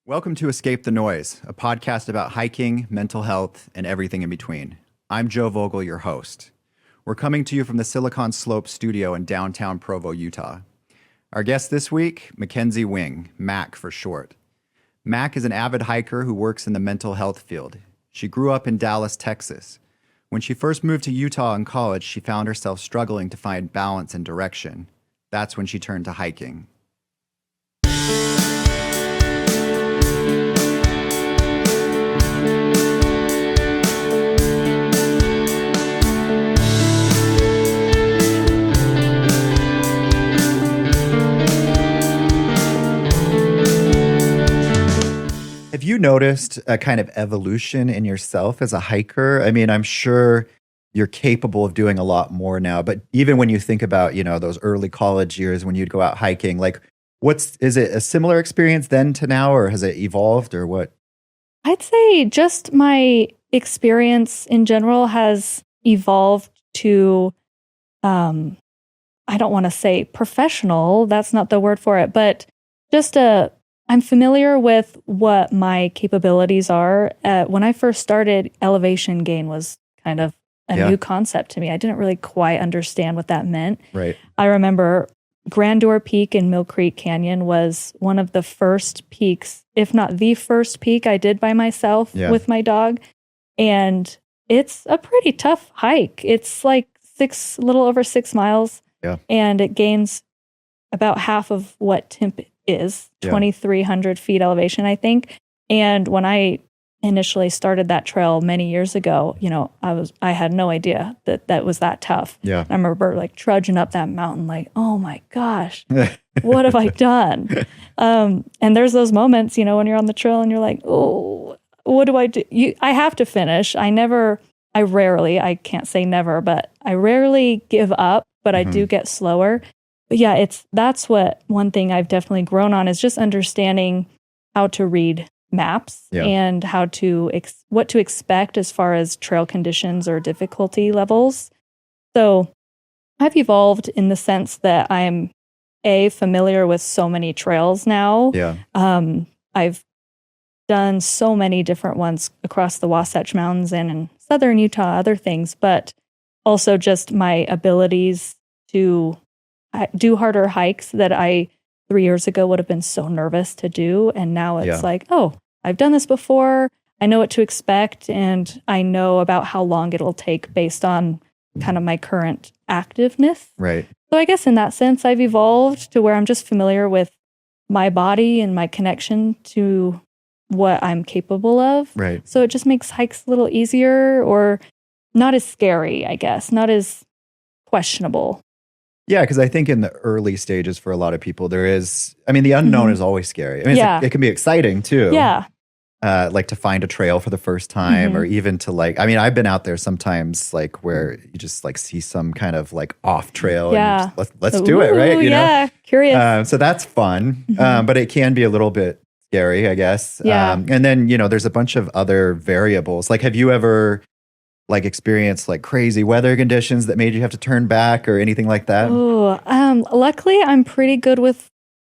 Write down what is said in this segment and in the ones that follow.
Welcome to Escape the Noise, a podcast about hiking, mental health, and everything in between. I'm Joe Vogel, your host. We're coming to you from the Silicon Slope studio in downtown Provo, Utah. Our guest this week, Mackenzie Wing, Mack for short. Mack is an avid hiker who works in the mental health field. She grew up in Dallas, Texas. When she first moved to Utah in college, she found herself struggling to find balance and direction. That's when she turned to hiking. Have you noticed a kind of evolution in yourself as a hiker? I mean, I'm sure you're capable of doing a lot more now, but even when you think about, those early college years when you'd go out hiking, like is it a similar experience then to now, or has it evolved, or what? I'd say just my experience in general has evolved to, I don't want to say professional, that's not the word for it, but just I'm familiar with what my capabilities are. When I first started, elevation gain was kind of a new concept to me. I didn't really quite understand what that meant. Right. I remember Grandeur Peak in Mill Creek Canyon was one of the first peaks, if not the first peak I did by myself with my dog. And it's a pretty tough hike. It's like a little over 6 miles. Yeah. And it gains about half of what Timp is, 2,300 feet elevation, I think. And when I initially started that trail many years ago, I had no idea that was that tough. Yeah. I remember like trudging up that mountain, like, oh my gosh, what have I done? And there's those moments, when you're on the trail and you're like, oh, what do I do? I have to finish. I can't say never, but I rarely give up, but I do get slower. But yeah, that's one thing I've definitely grown on is just understanding how to read maps and how to what to expect as far as trail conditions or difficulty levels. So I've evolved in the sense that I'm familiar with so many trails now. Yeah. I've done so many different ones across the Wasatch Mountains and in southern Utah, other things, but also just my abilities to do harder hikes that I 3 years ago would have been so nervous to do. And now it's like, oh, I've done this before. I know what to expect. And I know about how long it'll take based on kind of my current activeness. Right. So I guess in that sense, I've evolved to where I'm just familiar with my body and my connection to what I'm capable of. Right. So it just makes hikes a little easier or not as scary, I guess, not as questionable. Yeah, because I think in the early stages for a lot of people, the unknown is always scary. I mean, it can be exciting too. Yeah. Like to find a trail for the first time or even to I've been out there sometimes like where you just like see some kind of like off trail and let's do it, right? Curious. So that's fun, but it can be a little bit scary, I guess. Yeah. And then, there's a bunch of other variables. Like, have you ever experienced crazy weather conditions that made you have to turn back or anything like that? Oh, luckily I'm pretty good with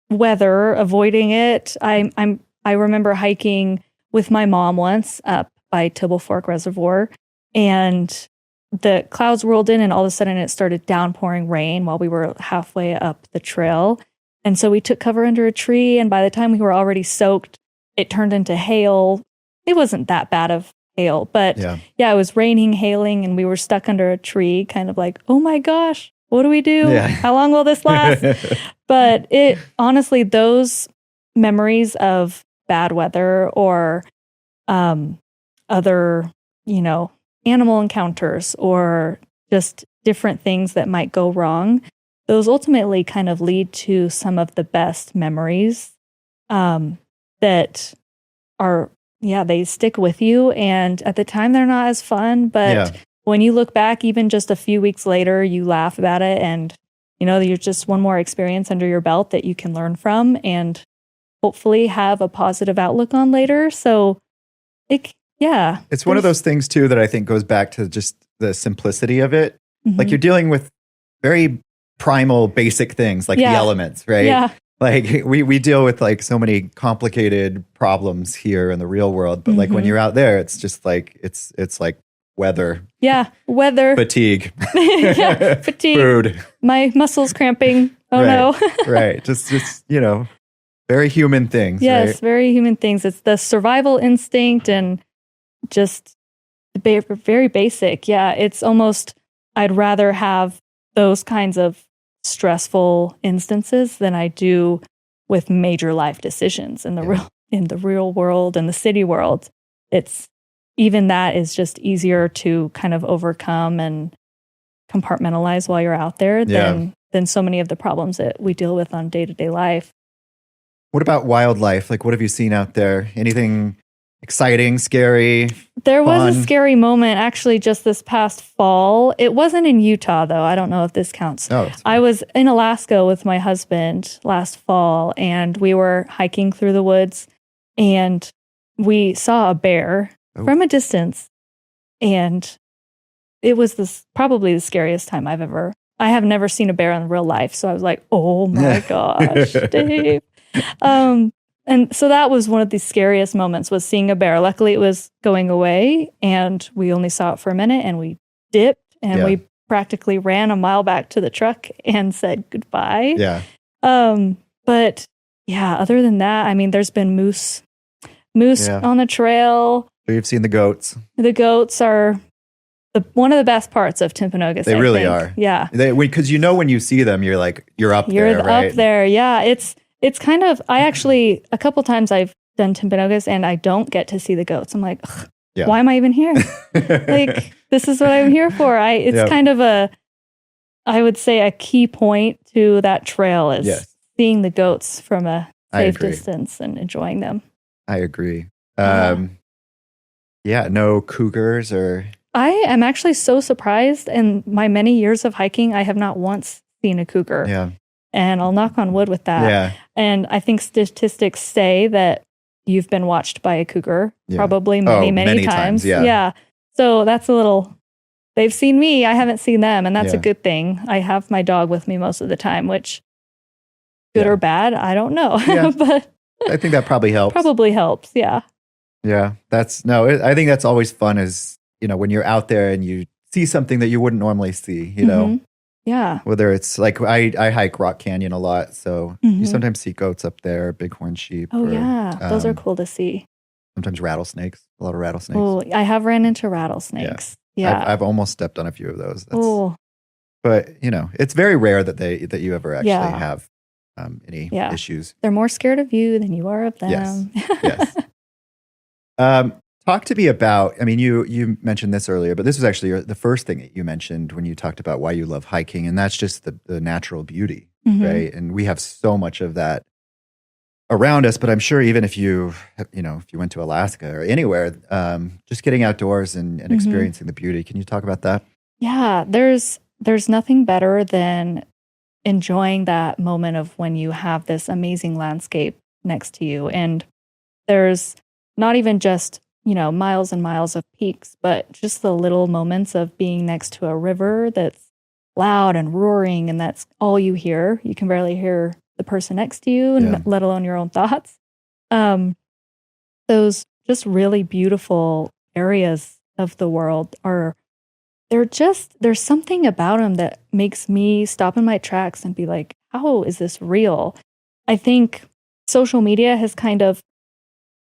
weather, avoiding it. I remember hiking with my mom once up by Tibble Fork Reservoir, and the clouds rolled in and all of a sudden it started downpouring rain while we were halfway up the trail. And so we took cover under a tree, and by the time we were already soaked, it turned into hail. It wasn't that bad of hail, but it was raining, hailing, and we were stuck under a tree, kind of like, oh my gosh, what do we do? Yeah. How long will this last? But honestly, those memories of bad weather or other, animal encounters or just different things that might go wrong, those ultimately kind of lead to some of the best memories that are they stick with you. And at the time, they're not as fun. But when you look back, even just a few weeks later, you laugh about it. And, you're just one more experience under your belt that you can learn from and hopefully have a positive outlook on later. So, it's one of those things, too, that I think goes back to just the simplicity of it. Like you're dealing with very primal, basic things like the elements, right? Yeah. Like we deal with like so many complicated problems here in the real world, but like when you're out there, it's just like it's like weather. Yeah, weather. Fatigue. Yeah, fatigue. Food. My muscles cramping. Oh no. Right. Just very human things. Yes, right? very human things. It's the survival instinct and just very basic. Yeah, it's almost I'd rather have those kinds of stressful instances than I do with major life decisions in the real world and the city world. It's even that is just easier to kind of overcome and compartmentalize while you're out there than so many of the problems that we deal with on day-to-day life. What about wildlife? Like, what have you seen out there? Anything exciting, scary? There was fun? a scary moment actually just this past fall. It wasn't in Utah though. I don't know if this counts. Oh, I was in Alaska with my husband last fall and we were hiking through the woods and we saw a bear from a distance. And it was probably the scariest time I have never seen a bear in real life. So I was like, oh my gosh, Dave. And so that was one of the scariest moments was seeing a bear. Luckily, it was going away and we only saw it for a minute and we dipped and we practically ran a mile back to the truck and said goodbye. Yeah. But yeah, other than that, I mean, there's been moose on the trail. So you've seen the goats. The goats are one of the best parts of Timpanogos. They really are. Yeah. Because when you see them, you're up there, right? You're up there. Yeah. It's kind of, I actually, a couple times I've done Timpanogos and I don't get to see the goats. I'm like, why am I even here? Like, this is what I'm here for. It's kind of I would say a key point to that trail is seeing the goats from a safe distance and enjoying them. I agree. No cougars or... I am actually so surprised. In my many years of hiking, I have not once seen a cougar. Yeah. And I'll knock on wood with that. Yeah. And I think statistics say that you've been watched by a cougar probably many times. Yeah. So that's they've seen me. I haven't seen them. And that's a good thing. I have my dog with me most of the time, which good or bad, I don't know. Yeah. But I think that probably helps. Yeah. Yeah. I think that's always fun is, when you're out there and you see something that you wouldn't normally see, you know? Yeah. Whether it's like I hike Rock Canyon a lot, so you sometimes see goats up there, bighorn sheep. Oh, those are cool to see. Sometimes rattlesnakes, a lot of rattlesnakes. Oh, I have ran into rattlesnakes. Yeah. I've almost stepped on a few of those. But, it's very rare that you ever actually have any issues. They're more scared of you than you are of them. Yes. Talk to me about, you mentioned this earlier, but this was actually the first thing that you mentioned when you talked about why you love hiking, and that's just the natural beauty, right? And we have so much of that around us, but I'm sure even if you went to Alaska or anywhere, just getting outdoors and experiencing the beauty. Can you talk about that? Yeah, there's nothing better than enjoying that moment of when you have this amazing landscape next to you. And there's not even just miles and miles of peaks, but just the little moments of being next to a river that's loud and roaring and that's all you hear. You can barely hear the person next to you, and let alone your own thoughts. Those just really beautiful areas of the world there's something about them that makes me stop in my tracks and be like, how is this real? I think social media has kind of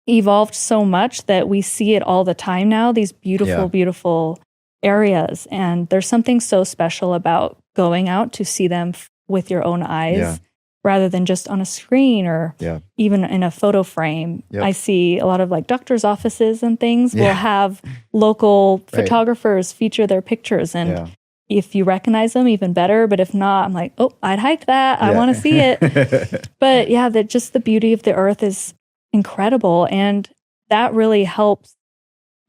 evolved so much that we see it all the time now, these beautiful, beautiful areas. And there's something so special about going out to see them with your own eyes rather than just on a screen or even in a photo frame. Yep. I see a lot of like doctors' offices and things will have local photographers feature their pictures. And if you recognize them, even better. But if not, I'm like, oh, I'd hike that. I want to see it. But just the beauty of the earth is incredible. And that really helps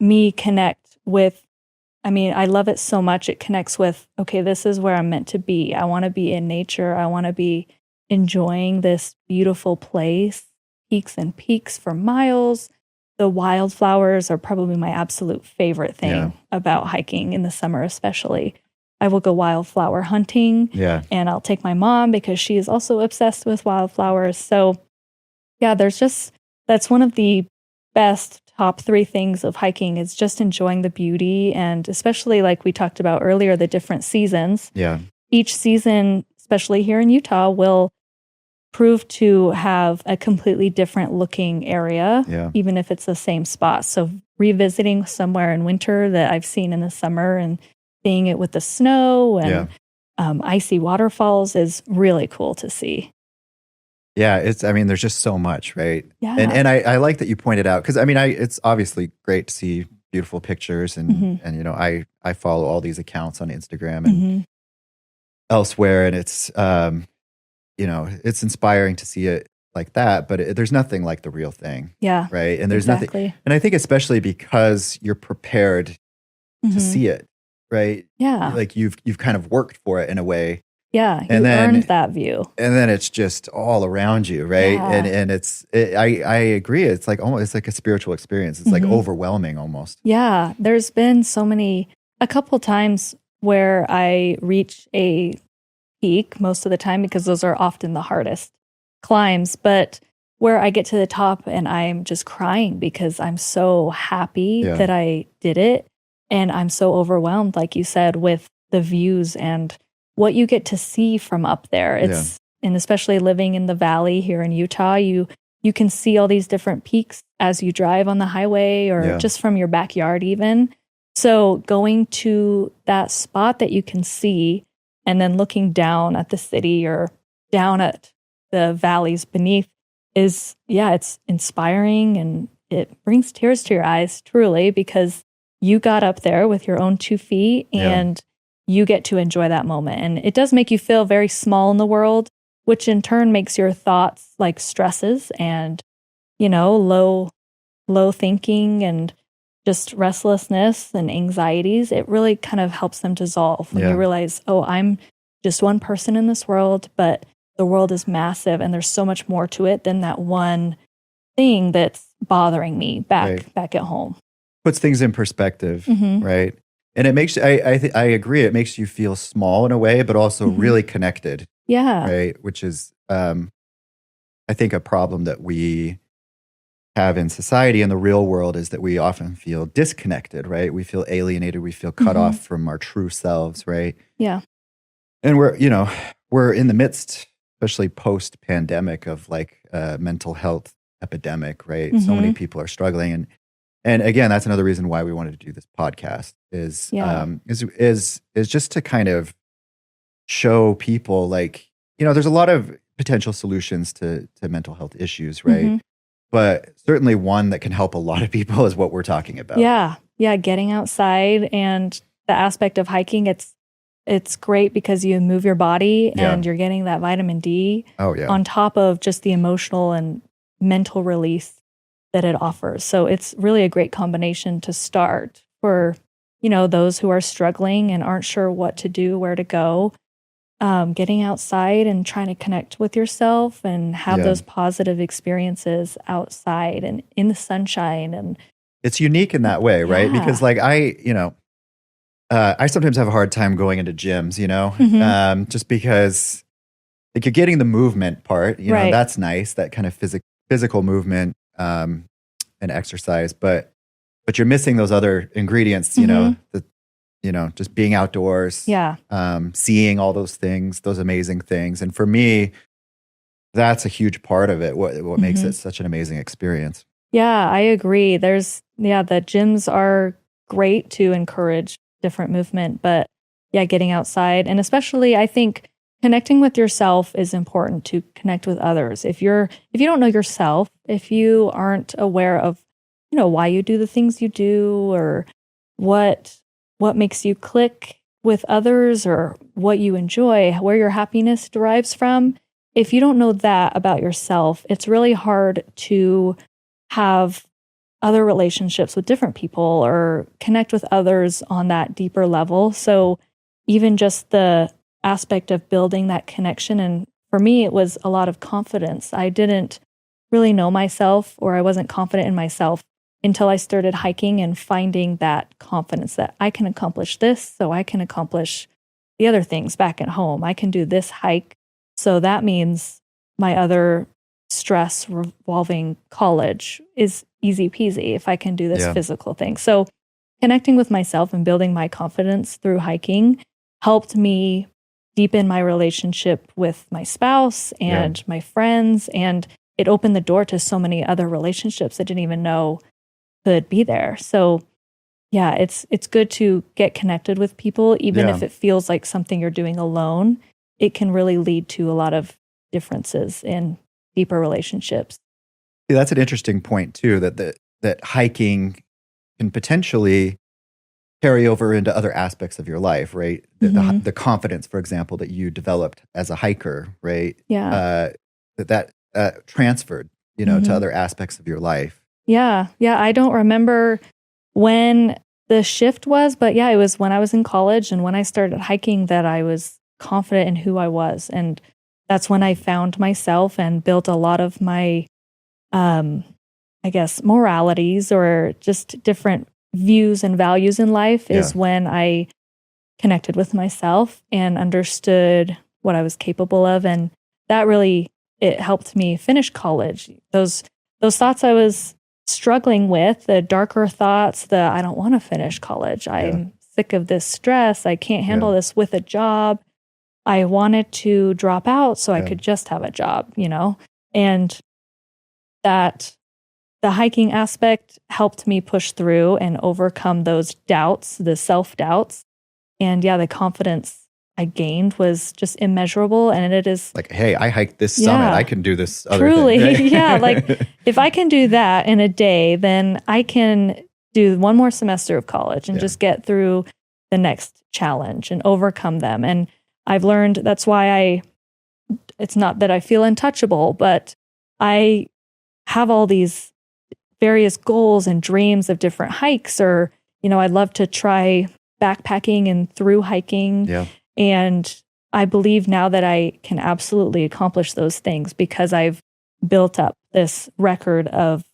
me connect with, I love it so much. It connects with, okay, this is where I'm meant to be. I want to be in nature. I want to be enjoying this beautiful place, peaks and peaks for miles. The wildflowers are probably my absolute favorite thing about hiking in the summer, especially. I will go wildflower hunting. Yeah. And I'll take my mom because she is also obsessed with wildflowers. So yeah, that's one of the best top 3 things of hiking is just enjoying the beauty. And especially like we talked about earlier, the different seasons. Yeah. Each season, especially here in Utah, will prove to have a completely different looking area, even if it's the same spot. So revisiting somewhere in winter that I've seen in the summer and seeing it with the snow and icy waterfalls is really cool to see. Yeah, there's just so much, right? Yeah. And I like that you pointed out, because it's obviously great to see beautiful pictures and I follow all these accounts on Instagram and elsewhere, and it's it's inspiring to see it like that, but there's nothing like the real thing. Yeah. Right? And there's nothing, and I think especially because you're prepared to see it, right? Yeah. Like you've kind of worked for it in a way. Yeah, and then earned that view. And then it's just all around you, right? Yeah. And I agree. It's like almost, it's like a spiritual experience. It's like overwhelming almost. Yeah, there's been a couple times where I reach a peak most of the time because those are often the hardest climbs, but where I get to the top and I'm just crying because I'm so happy that I did it. And I'm so overwhelmed, like you said, with the views and what you get to see from up there. And especially living in the valley here in Utah, you can see all these different peaks as you drive on the highway or just from your backyard even. So going to that spot that you can see and then looking down at the city or down at the valleys beneath is, it's inspiring and it brings tears to your eyes, truly, because you got up there with your own 2 feet and you get to enjoy that moment. And it does make you feel very small in the world, which in turn makes your thoughts like stresses and, low thinking and just restlessness and anxieties. It really kind of helps them dissolve when you realize, oh, I'm just one person in this world, but the world is massive and there's so much more to it than that one thing that's bothering me back at home. Puts things in perspective, right? And it makes, I agree, it makes you feel small in a way, but also really connected. Yeah. Right? Which is, I think, a problem that we have in society in the real world is that we often feel disconnected, right? We feel alienated. We feel cut off from our true selves, right? Yeah. And we're in the midst, especially post-pandemic, of like a mental health epidemic, right? So many people are struggling. And again, that's another reason why we wanted to do this podcast is just to kind of show people like, there's a lot of potential solutions to mental health issues, right? But certainly one that can help a lot of people is what we're talking about. Yeah. Yeah. Getting outside and the aspect of hiking, it's great because you move your body and you're getting that vitamin D on top of just the emotional and mental release that it offers. So it's really a great combination to start for, those who are struggling and aren't sure what to do, where to go. Getting outside and trying to connect with yourself and have those positive experiences outside and in the sunshine. And it's unique in that way, right? Because like I sometimes have a hard time going into gyms, just because like you're getting the movement part, that's nice, that kind of physical movement and exercise, but you're missing those other ingredients, just being outdoors, seeing all those things, those amazing things. And for me, that's a huge part of it. What makes it such an amazing experience. Yeah, I agree. The gyms are great to encourage different movement, but getting outside. And especially I think connecting with yourself is important to connect with others. If you don't know yourself, if you aren't aware of, why you do the things you do or what makes you click with others or what you enjoy, where your happiness derives from. If you don't know that about yourself, it's really hard to have other relationships with different people or connect with others on that deeper level. So even just the aspect of building that connection, and for me, it was a lot of confidence. I didn't really know myself, or I wasn't confident in myself until I started hiking and finding that confidence that I can accomplish this, so I can accomplish the other things back at home. I can do this hike. So that means my other stress revolving college is easy peasy if I can do this physical thing. So connecting with myself and building my confidence through hiking helped me deepen my relationship with my spouse and my friends. And it opened the door to so many other relationships I didn't even know could be there. So yeah, it's good to get connected with people, even if it feels like something you're doing alone. It can really lead to a lot of differences in deeper relationships. Yeah, that's an interesting point too, that hiking can potentially carry over into other aspects of your life, right? The confidence, for example, that you developed as a hiker, right? Yeah. That transferred, to other aspects of your life. Yeah. Yeah. I don't remember when the shift was, but yeah, it was when I was in college and when I started hiking that I was confident in who I was. And that's when I found myself and built a lot of my, I guess, moralities or just different views and values in life is when I connected with myself and understood what I was capable of. And that really, it helped me finish college. Those thoughts I was struggling with, the darker thoughts, I don't want to finish college. I'm sick of this stress. I can't handle this with a job. I wanted to drop out so I could just have a job, and that the hiking aspect helped me push through and overcome those doubts, the self-doubts. And the confidence I gained was just immeasurable. And it is like, hey, I hiked this summit. I can do this other truly, thing. Right? Like if I can do that in a day, then I can do one more semester of college and just get through the next challenge and overcome them. And I've learned that's why it's not that I feel untouchable, but I have all these various goals and dreams of different hikes, or, I'd love to try backpacking and through hiking. Yeah. And I believe now that I can absolutely accomplish those things because I've built up this record of,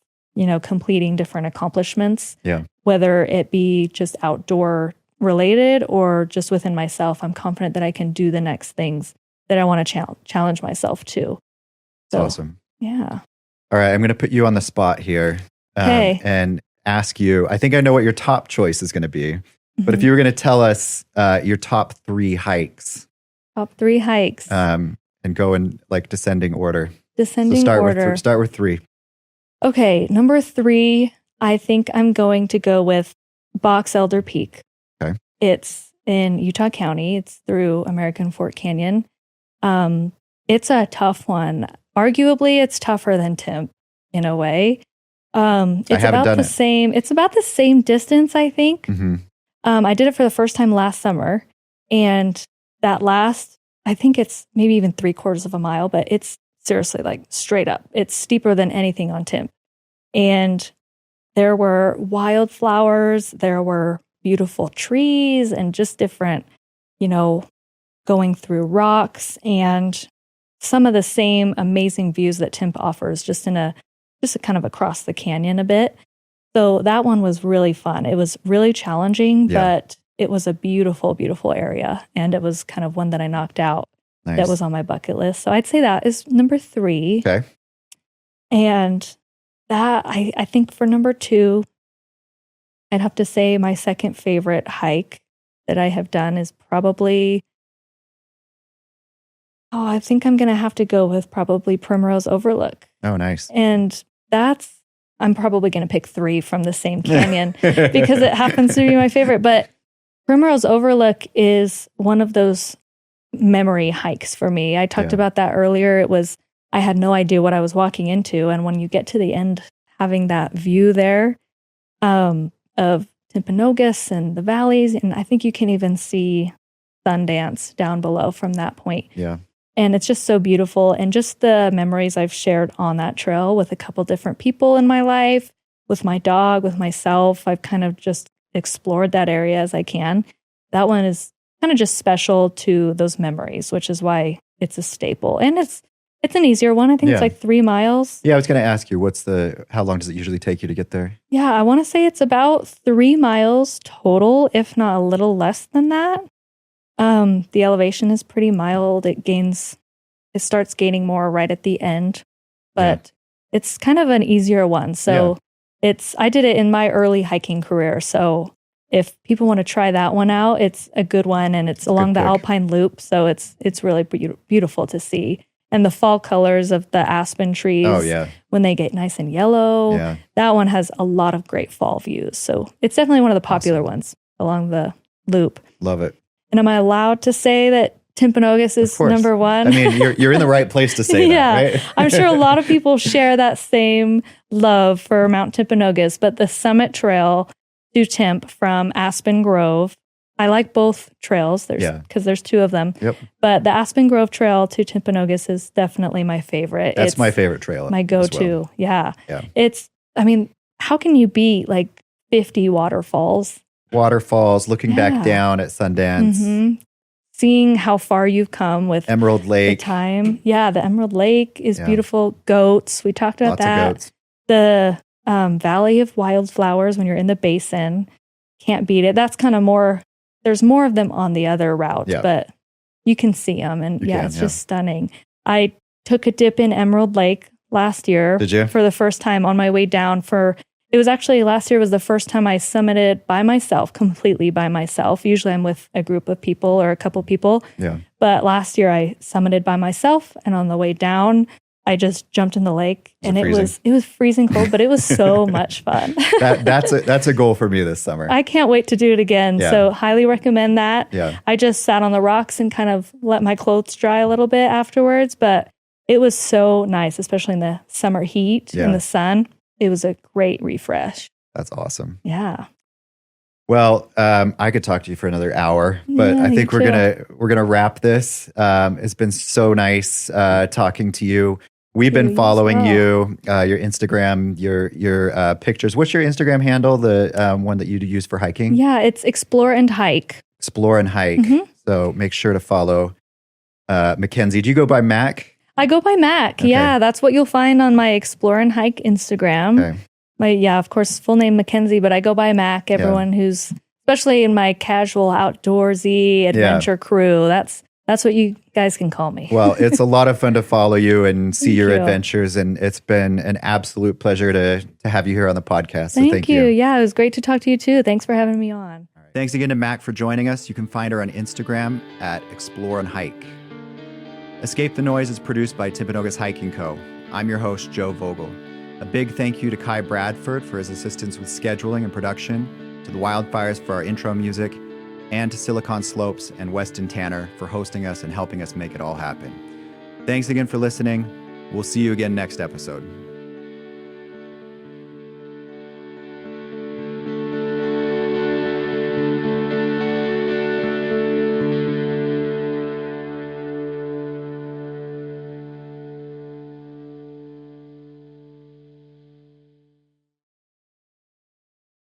completing different accomplishments. Yeah. Whether it be just outdoor related or just within myself, I'm confident that I can do the next things that I want to challenge myself to. That's awesome. Yeah. All right. I'm going to put you on the spot here and ask you, I think I know what your top choice is going to be. But if you were going to tell us your top 3 hikes. Top 3 hikes. And go in like descending order. Descending order. Start with 3. Okay. Number 3, I think I'm going to go with Box Elder Peak. Okay. It's in Utah County. It's through American Fork Canyon. It's a tough one. Arguably, it's tougher than Timp in a way. It's about the same. It's about the same distance, I think. Mm-hmm. I did it for the first time last summer, and I think it's maybe even 3/4 of a mile, but it's seriously like straight up. It's steeper than anything on Timp. And there were wildflowers, there were beautiful trees, and just different, going through rocks and some of the same amazing views that Timp offers, just a kind of across the canyon a bit. So that one was really fun. It was really challenging, but it was a beautiful, beautiful area. And it was kind of one that I knocked out. Nice. That was on my bucket list. So I'd say that is number 3. Okay. And that, I think for number 2, I'd have to say my second favorite hike that I have done is probably, I think I'm going to have to go with probably Primrose Overlook. Oh, nice. And I'm probably going to pick 3 from the same canyon because it happens to be my favorite. But Primrose Overlook is one of those memory hikes for me. I talked about that earlier. I had no idea what I was walking into. And when you get to the end, having that view there of Timpanogos and the valleys, and I think you can even see Sundance down below from that point. Yeah. And it's just so beautiful. And just the memories I've shared on that trail with a couple different people in my life, with my dog, with myself. I've kind of just explored that area as I can. That one is kind of just special to those memories, which is why it's a staple. And it's an easier one. I think it's like 3 miles. Yeah, I was going to ask you, how long does it usually take you to get there? Yeah, I want to say it's about 3 miles total, if not a little less than that. The elevation is pretty mild. It starts gaining more right at the end, but it's kind of an easier one. So I did it in my early hiking career. So if people want to try that one out, it's a good one, and it's along the Alpine Loop. So it's really beautiful to see. And the fall colors of the aspen trees, when they get nice and yellow, that one has a lot of great fall views. So it's definitely one of the popular ones along the loop. Love it. And am I allowed to say that Timpanogos is number one? I mean, you're in the right place to say that, right? I'm sure a lot of people share that same love for Mount Timpanogos, but the summit trail to Timp from Aspen Grove, I like both trails because there's two of them. Yep. But the Aspen Grove Trail to Timpanogos is definitely my favorite. It's my favorite trail. My go-to. Well. Yeah. How can you beat like 50 waterfalls? Looking back down at Sundance. Mm-hmm. Seeing how far you've come with Emerald Lake. The time. Yeah, the Emerald Lake is beautiful. Goats. We talked about that. Lots of goats. The Valley of Wildflowers when you're in the basin. Can't beat it. That's kind of more... There's more of them on the other route, but you can see them. And it's just stunning. I took a dip in Emerald Lake last year. Did you? For the first time on my way down it was actually last year was the first time I summited by myself, completely by myself. Usually I'm with a group of people or a couple people. Yeah. But last year I summited by myself, and on the way down, I just jumped in the lake, and it was freezing cold, but it was so much fun. That's a goal for me this summer. I can't wait to do it again. Yeah. So highly recommend that. Yeah. I just sat on the rocks and kind of let my clothes dry a little bit afterwards, but it was so nice, especially in the summer heat in the sun. It was a great refresh. That's awesome. Yeah. Well, I could talk to you for another hour, but I think we're gonna wrap this. It's been so nice talking to you. We've been following you, your Instagram, your pictures. What's your Instagram handle? The one that you use for hiking? Yeah, it's Explore and Hike. Explore and Hike. Mm-hmm. So make sure to follow Mackenzie. Do you go by Mack? I go by Mack. Okay. Yeah, that's what you'll find on my Explore and Hike Instagram. Okay. Of course, full name Mackenzie, but I go by Mack. Everyone who's, especially in my casual outdoorsy adventure crew, that's what you guys can call me. Well, it's a lot of fun to follow you and see your adventures, and it's been an absolute pleasure to have you here on the podcast. So thank you. Yeah, it was great to talk to you too. Thanks for having me on. Right. Thanks again to Mack for joining us. You can find her on Instagram at Explore and Hike. Escape the Noise is produced by Timpanogos Hiking Co. I'm your host, Joe Vogel. A big thank you to Kai Bradford for his assistance with scheduling and production, to the Wildfires for our intro music, and to Silicon Slopes and Weston Tanner for hosting us and helping us make it all happen. Thanks again for listening. We'll see you again next episode.